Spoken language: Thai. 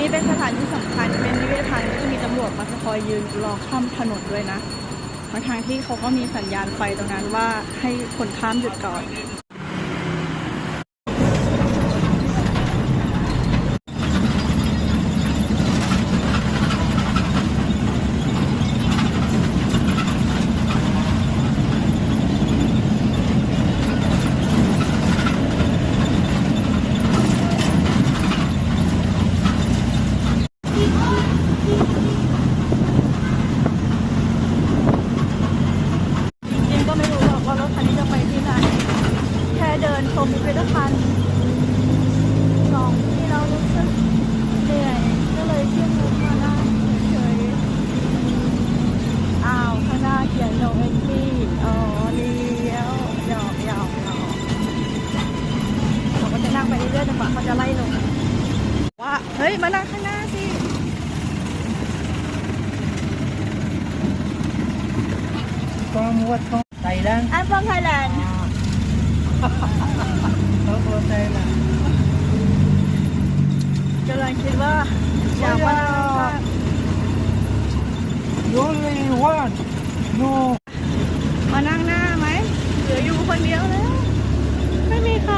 นี้เป็นสถานที่สำคัญเป็นพิพิธภัณฑ์ก็จะมีตำรวจมาคอยยืนรอข้ามถนนด้วยนะทางที่เขาก็มีสัญญาณไฟตรงนั้นว่าให้คนข้ามหยุดก่อนเดินชมพิพิธภัณฑ์สองที่เรารู้สึกเหนื่อยก็เลยขึ้นรถมานั่งเฉยๆอ้าวข้างหน้าเขียนโนเอ็นตี้อ๋อเลี้ยวหยอกเราก็จะนั่งไปเรื่อยๆจนกว่าเขาจะไล่ลงว่าเฮ้ยมานั่งข้างหน้าสิFrom what country? Thailand. I'm from Thailand. From Thailand. กำลังคิดว่าอยากมานั่ง You only one. No. มานั่งหน้าไหมเหลืออยู่คนเดียวแล้วไม่มีใคร